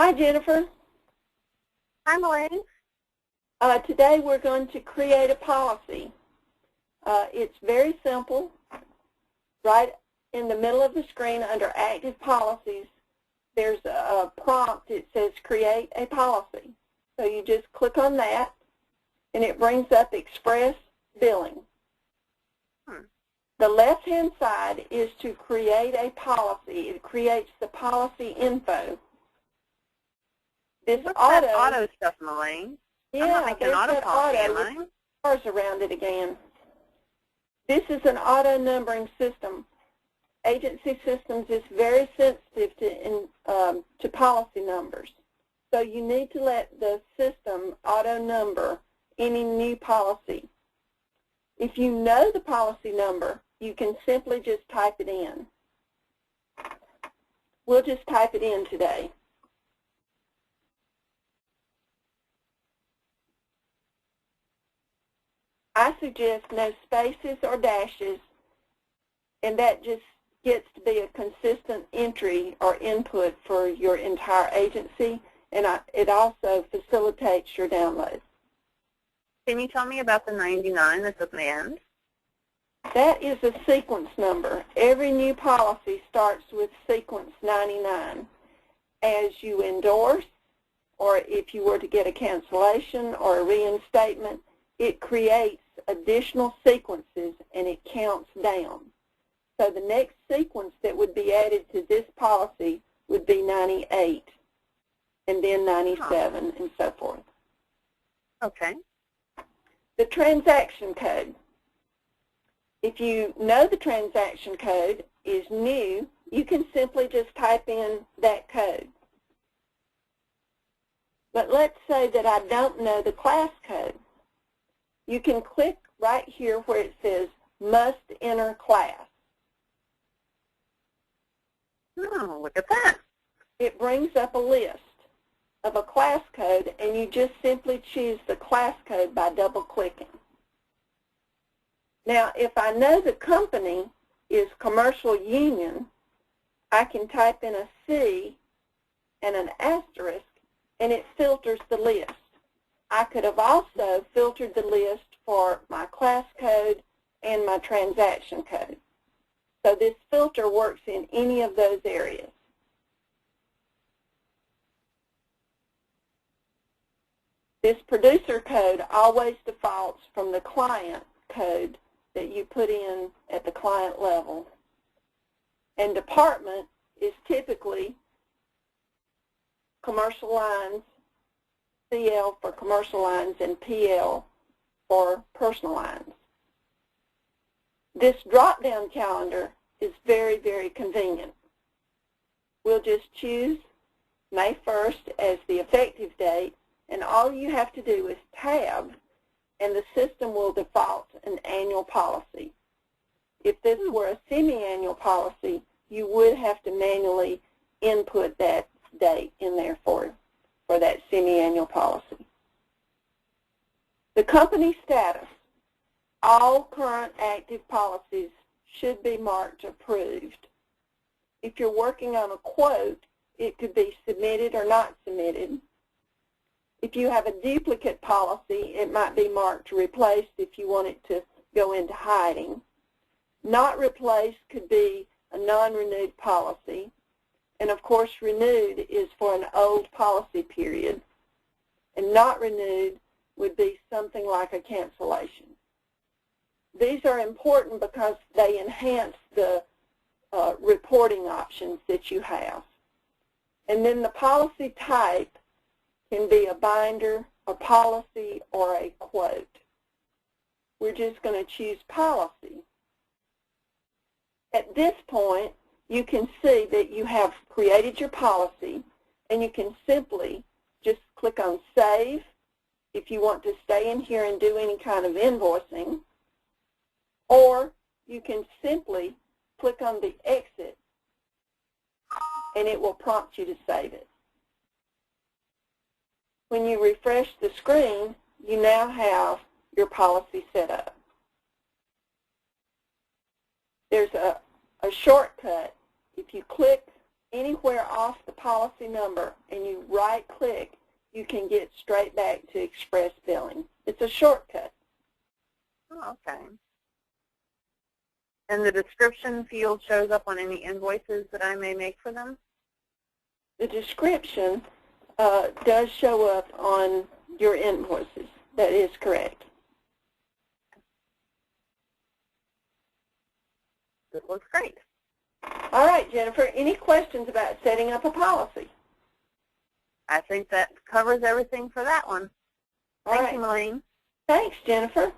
Hi, Jennifer. Hi, Maureen. Today we're going to create a policy. It's very simple. Right in the middle of the screen under Active Policies, there's a prompt. It says Create a Policy. So you just click on that, and it brings up Express Billing. The left-hand side is to create a policy. It creates the policy info. This auto stuff, Maureen. Yeah, I'm not making an auto policy, am I? With stars around it again. This is an auto numbering system. Agency Systems is very sensitive to policy numbers. So you need to let the system auto number any new policy. If you know the policy number, you can simply just type it in. We'll just type it in today. I suggest no spaces or dashes, and that just gets to be a consistent entry or input for your entire agency, and it also facilitates your download. Can you tell me about the 99 that's at the end? That is a sequence number. Every new policy starts with sequence 99. As you endorse, or if you were to get a cancellation or a reinstatement, it creates additional sequences and it counts down. So the next sequence that would be added to this policy would be 98, and then 97, and so forth. Okay. The transaction code. If you know the transaction code is new, you can simply just type in that code. But let's say that I don't know the class code. You can click right here where it says Must Enter Class. Oh, look at that. It brings up a list of a class code, and you just simply choose the class code by double-clicking. Now, if I know the company is Commercial Union, I can type in a C and an asterisk, and it filters the list. I could have also filtered the list for my class code and my transaction code. So this filter works in any of those areas. This producer code always defaults from the client code that you put in at the client level. And department is typically commercial lines, CL for commercial lines, and PL for personal lines. This drop-down calendar is very, very convenient. We'll just choose May 1st as the effective date, and all you have to do is tab, and the system will default an annual policy. If this were a semi-annual policy, you would have to manually input that date in there for that semi-annual policy. The company status. All current active policies should be marked approved. If you're working on a quote, it could be submitted or not submitted. If you have a duplicate policy, it might be marked replaced if you want it to go into hiding. Not replaced could be a non-renewed policy. And of course, renewed is for an old policy period. And not renewed would be something like a cancellation. These are important because they enhance the reporting options that you have. And then the policy type can be a binder, a policy, or a quote. We're just going to choose policy. At this point, you can see that you have created your policy, and you can simply just click on Save if you want to stay in here and do any kind of invoicing, or you can simply click on the Exit, and it will prompt you to save it. When you refresh the screen, you now have your policy set up. There's a shortcut. If you click anywhere off the policy number and you right-click, you can get straight back to express billing. It's a shortcut. Oh, okay. And the description field shows up on any invoices that I may make for them? The description does show up on your invoices. That is correct. This looks great. All right, Jennifer, any questions about setting up a policy? I think that covers everything for that one. All Thank right. you, Elaine. Thanks, Jennifer.